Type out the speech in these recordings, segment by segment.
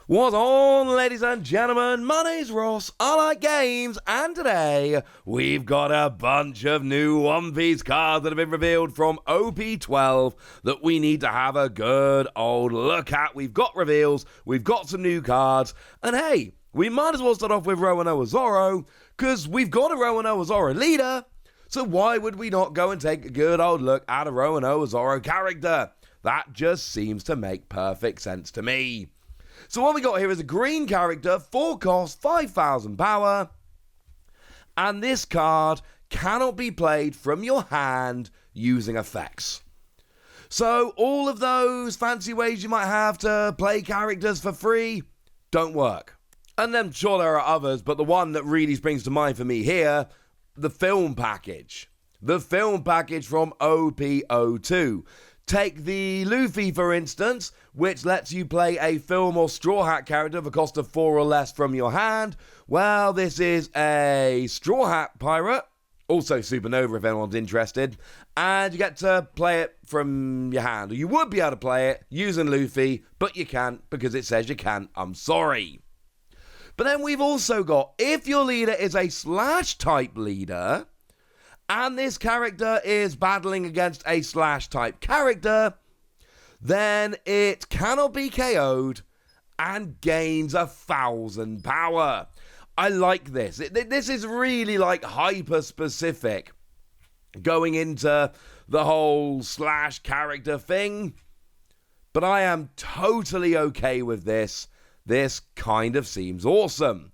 What's on, ladies and gentlemen? My name's Ross, I like games, and today we've got a bunch of new One Piece cards that have been revealed from OP-12 that we need to have a good old look at. We've got reveals, we've got some new cards, and hey, we might as well start off with Rowano Azoro, because we've got a Rowano Azoro leader, so why would we not go and take a good old look at a Rowano Azoro character? That just seems to make perfect sense to me. So what we got here is a green character, 4 cost, 5,000 power, and this card cannot be played from your hand using effects. So all of those fancy ways you might have to play characters for free don't work. And then sure there are others, but the one that really springs to mind for me here, the film package. The film package from OP-12. Take the Luffy, for instance, which lets you play a film or Straw Hat character for a cost of 4 or less from your hand. Well, this is a Straw Hat pirate, also Supernova if anyone's interested, and you get to play it from your hand. Or you would be able to play it using Luffy, but you can't because it says you can't. I'm sorry. But then we've also got, if your leader is a Slash type leader, and this character is battling against a Slash type character, then it cannot be KO'd and gains 1,000 power. I like this. This is really like hyper specific going into the whole Slash character thing, but I am totally okay with this. This kind of seems awesome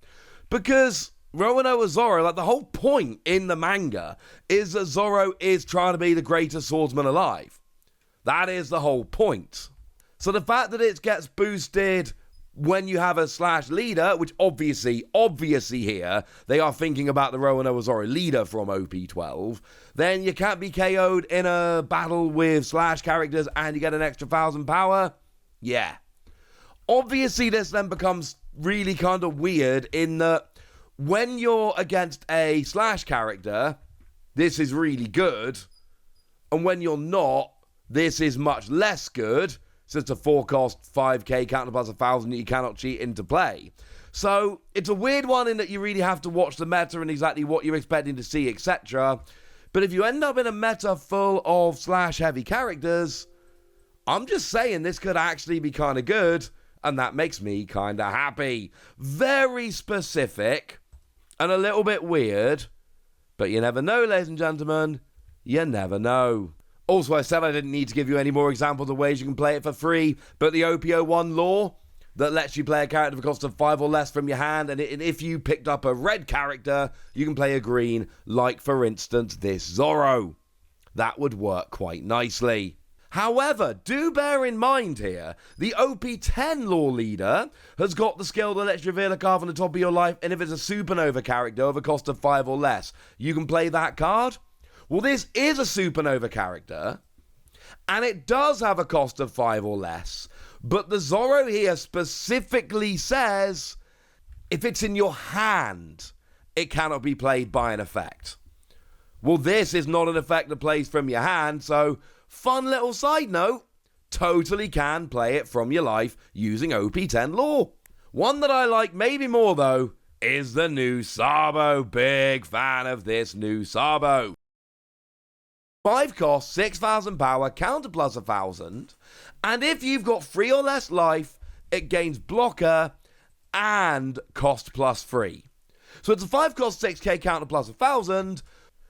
because Rowano Azoro, like the whole point in the manga is that Zoro is trying to be the greatest swordsman alive. That is the whole point. So the fact that it gets boosted when you have a Slash leader, which obviously here, they are thinking about the Rowano Azoro leader from OP-12, then you can't be KO'd in a battle with Slash characters and you get an extra 1,000 power. Yeah. Obviously this then becomes really kind of weird in that when you're against a Slash character, this is really good. And when you're not, this is much less good. So it's a 4 cost, 5k, counter plus 1,000 that you cannot cheat into play. So it's a weird one in that you really have to watch the meta and exactly what you're expecting to see, etc. But if you end up in a meta full of Slash heavy characters, I'm just saying this could actually be kind of good. And that makes me kind of happy. Very specific. And a little bit weird, but you never know, ladies and gentlemen. You never know. Also, I said I didn't need to give you any more examples of ways you can play it for free, but the OP-01 law that lets you play a character for a cost of 5 or less from your hand, and if you picked up a red character, you can play a green, like, for instance, this Zoro. That would work quite nicely. However, do bear in mind here, the OP-10 lore leader has got the skill that lets you reveal a card from the top of your life, and if it's a Supernova character of a cost of 5 or less, you can play that card. Well, this is a Supernova character, and it does have a cost of 5 or less, but the Zoro here specifically says, if it's in your hand, it cannot be played by an effect. Well, this is not an effect that plays from your hand, so fun little side note, totally can play it from your life using OP-10 lore. One that I like maybe more though is the new Sabo. Big fan of this new Sabo. 5 cost, 6,000 power, counter plus 1,000, and if you've got 3 or less life, it gains blocker and cost plus 3. So it's a 5 cost, 6k counter plus 1,000,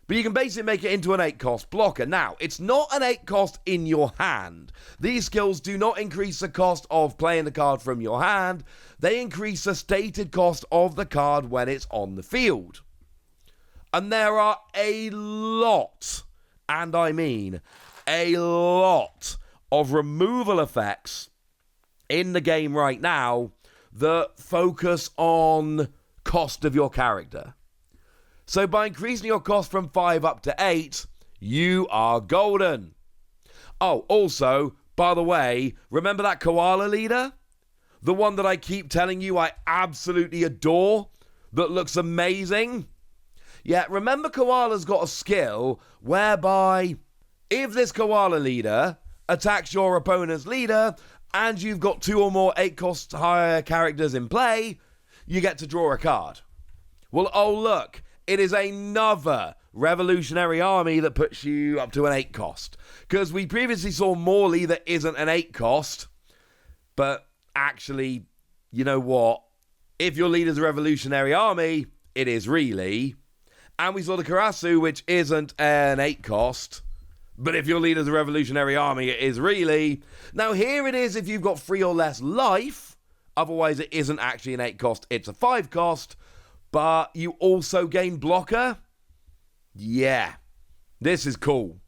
but you can basically make it into an 8 cost blocker. Now, it's not an 8 cost in your hand. These skills do not increase the cost of playing the card from your hand. They increase the stated cost of the card when it's on the field. And there are a lot, and I mean a lot, of removal effects in the game right now that focus on cost of your character. So by increasing your cost from 5 up to 8, you are golden. Oh, also, by the way, remember that koala leader? The one that I keep telling you I absolutely adore, that looks amazing? Yeah, remember koala's got a skill whereby if this koala leader attacks your opponent's leader and you've got 2 or more 8-cost higher characters in play, you get to draw a card. Well, oh look, it is another Revolutionary Army that puts you up to an 8-cost. Because we previously saw Morley that isn't an 8-cost, but actually, you know what? If your leader's a Revolutionary Army, it is really. And we saw the Karasu, which isn't an 8-cost, but if your leader's a Revolutionary Army, it is really. Now here it is if you've got 3 or less life, otherwise it isn't actually an 8-cost, it's a 5-cost, but you also gain blocker. Yeah, this is cool.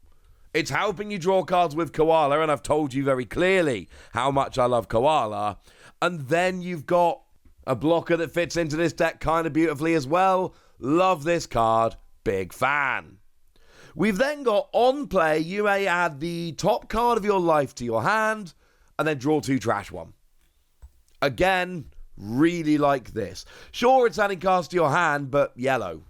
It's helping you draw cards with Koala, and I've told you very clearly how much I love Koala. And then you've got a blocker that fits into this deck kind of beautifully as well. Love this card. Big fan. We've then got on play, you may add the top card of your life to your hand, and then draw 2, trash 1. Again, really like this. Sure, it's adding cards to your hand, but yellow.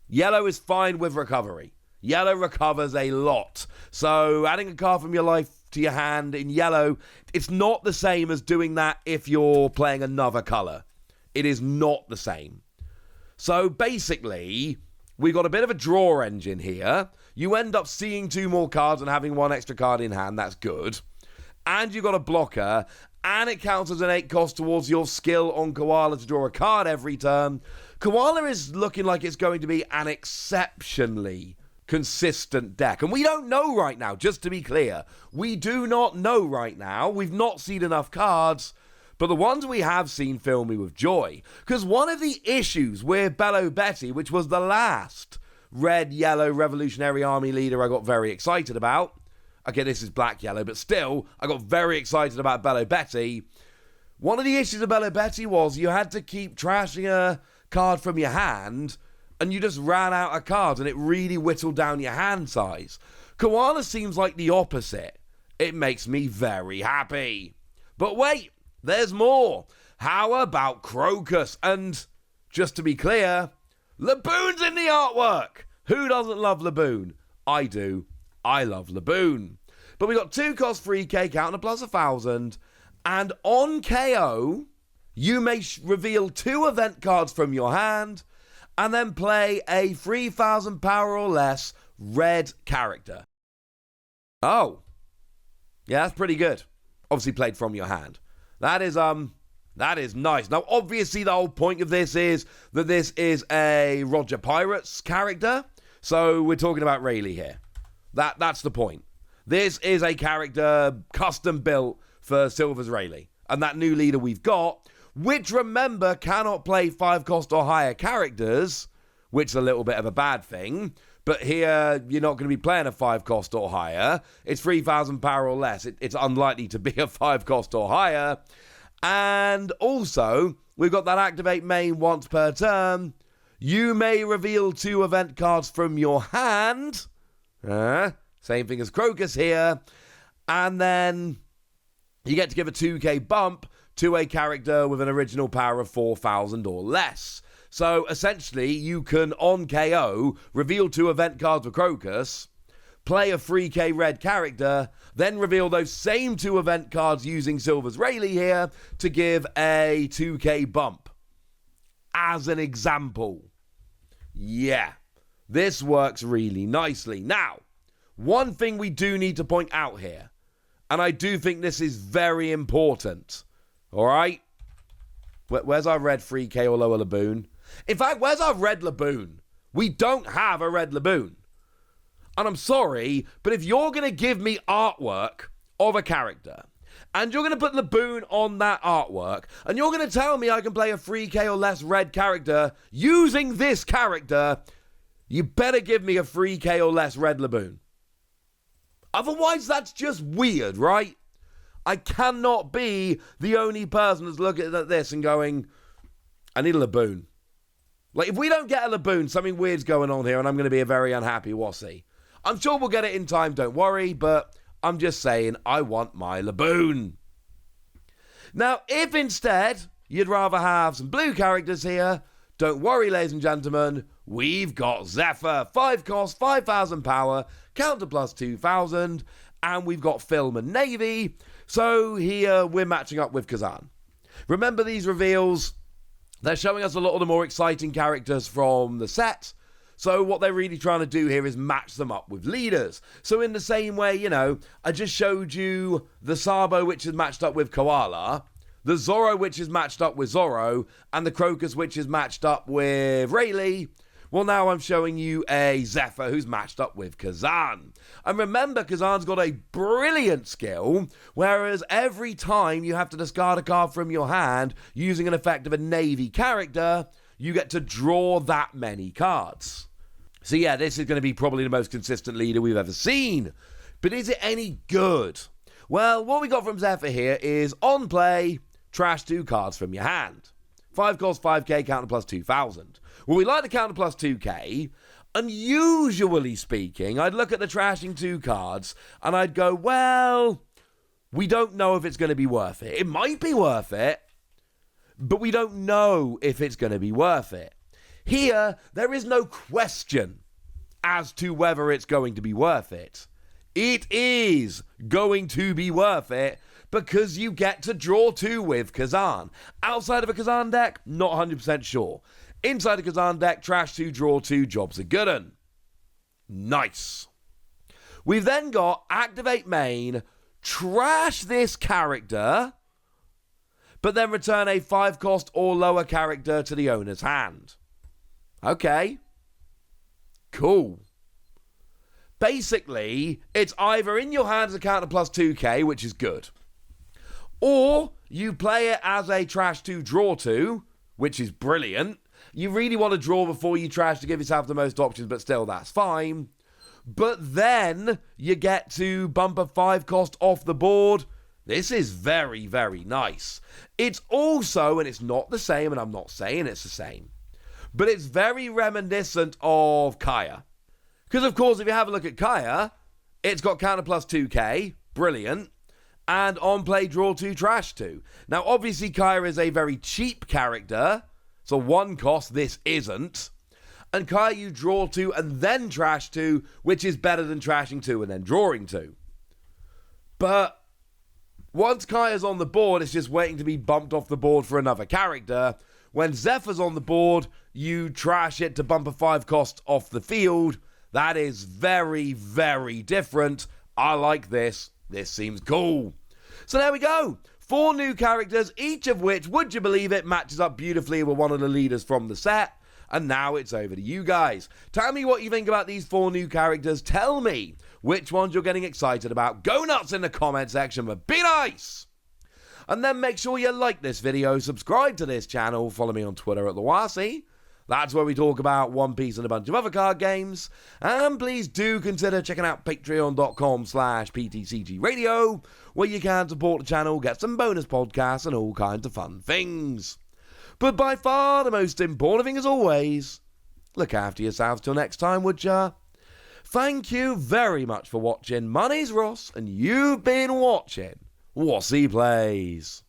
Yellow is fine with recovery. Yellow recovers a lot. So adding a card from your life to your hand in yellow, it's not the same as doing that if you're playing another color. It is not the same. So basically, we got a bit of a draw engine here. You end up seeing 2 more cards and having 1 extra card in hand. That's good. And you got a blocker, and it counts as an 8-cost towards your skill on Koala to draw a card every turn. Koala is looking like it's going to be an exceptionally consistent deck. And we don't know right now, just to be clear. We do not know right now. We've not seen enough cards. But the ones we have seen fill me with joy. Because one of the issues with Bello Betty, which was the last red-yellow Revolutionary Army leader I got very excited about. Okay, this is black-yellow, but still, I got very excited about Bello Betty. One of the issues of Bello Betty was you had to keep trashing a card from your hand, and you just ran out of cards, and it really whittled down your hand size. Koala seems like the opposite. It makes me very happy. But wait, there's more. How about Crocus? And just to be clear, Laboon's in the artwork. Who doesn't love Laboon? I do. I love Laboon. But we got 2 cost 3k, counter plus 1,000. And on KO, you may reveal 2 event cards from your hand and then play a 3,000 power or less red character. Oh. Yeah, that's pretty good. Obviously played from your hand. That is nice. Now, obviously, the whole point of this is that this is a Roger Pirates character. So we're talking about Rayleigh here. That's the point. This is a character custom built for Silver's Rayleigh. And that new leader we've got, which, remember, cannot play 5-cost or higher characters, which is a little bit of a bad thing. But here, you're not going to be playing a 5-cost or higher. It's 3,000 power or less. It's unlikely to be a 5-cost or higher. And also, we've got that activate main once per turn. You may reveal 2 event cards from your hand. Same thing as Crocus here. And then you get to give a 2k bump to a character with an original power of 4,000 or less. So, essentially, you can, on KO, reveal 2 event cards with Crocus, play a 3k red character, then reveal those same 2 event cards using Silver's Rayleigh here to give a 2k bump. As an example. Yeah, this works really nicely. Now, one thing we do need to point out here, and I do think this is very important, all right? Where's our red 3k or lower Laboon? In fact, where's our red Laboon? We don't have a red Laboon. And I'm sorry, but if you're going to give me artwork of a character, and you're going to put Laboon on that artwork, and you're going to tell me I can play a 3k or less red character using this character, you better give me a 3k or less red Laboon. Otherwise, that's just weird, right? I cannot be the only person that's looking at this and going, I need a Laboon. Like, if we don't get a Laboon, something weird's going on here, and I'm going to be a very unhappy Wassy. I'm sure we'll get it in time, don't worry, but I'm just saying I want my Laboon. Now, if instead you'd rather have some blue characters here, don't worry, ladies and gentlemen, we've got Zephyr, 5 cost, 5,000 power, counter plus 2,000, and we've got Film and Navy. So here we're matching up with Kazan. Remember these reveals? They're showing us a lot of the more exciting characters from the set. So what they're really trying to do here is match them up with leaders. So in the same way, you know, I just showed you the Sabo, which is matched up with Koala, the Zoro, which is matched up with Zoro, and the Crocus, which is matched up with Rayleigh. Well, now I'm showing you a Zephyr who's matched up with Kazan. And remember, Kazan's got a brilliant skill, whereas every time you have to discard a card from your hand using an effect of a Navy character, you get to draw that many cards. So yeah, this is going to be probably the most consistent leader we've ever seen. But is it any good? Well, what we got from Zephyr here is on play, trash 2 cards from your hand. 5 cost 5k, counter plus 2,000. Well, we like the counter plus 2k, and usually speaking, I'd look at the trashing 2 cards, and I'd go, well, we don't know if it's going to be worth it. It might be worth it, but we don't know if it's going to be worth it. Here, there is no question as to whether it's going to be worth it. It is going to be worth it because you get to draw 2 with Kazan. Outside of a Kazan deck, not 100% sure. Inside a Kazan deck, trash 2, draw 2, job's a good un. Nice. We've then got activate main, trash this character, but then return a 5 cost or lower character to the owner's hand. Okay. Cool. Basically, it's either in your hand as a counter plus 2k, which is good, or you play it as a trash 2, draw 2, which is brilliant. You really want to draw before you trash to give yourself the most options, but still, that's fine. But then you get to bump a 5 cost off the board. This is very, very nice. It's also, and it's not the same, and I'm not saying it's the same, but it's very reminiscent of Kaya. Because, of course, if you have a look at Kaya, it's got counter plus 2k, brilliant, and on play, draw 2, trash 2. Now, obviously, Kaya is a very cheap character, so 1 cost, this isn't. And Kaya, you draw 2 and then trash 2, which is better than trashing 2 and then drawing 2. But once Kaya's on the board, it's just waiting to be bumped off the board for another character. When Zephyr's on the board, you trash it to bump a 5 cost off the field. That is very, very different. I like this. This seems cool. So there we go. 4 new characters, each of which, would you believe it, matches up beautifully with one of the leaders from the set. And now it's over to you guys. Tell me what you think about these 4 new characters. Tell me which ones you're getting excited about. Go nuts in the comment section, but be nice. And then make sure you like this video, subscribe to this channel, follow me on Twitter at Lawasi. That's where we talk about One Piece and a bunch of other card games. And please do consider checking out patreon.com/PTCG Radio, where you can support the channel, get some bonus podcasts and all kinds of fun things. But by far the most important thing as always, look after yourselves till next time, would ya? Thank you very much for watching. My name's Ross, and you've been watching What's He Plays.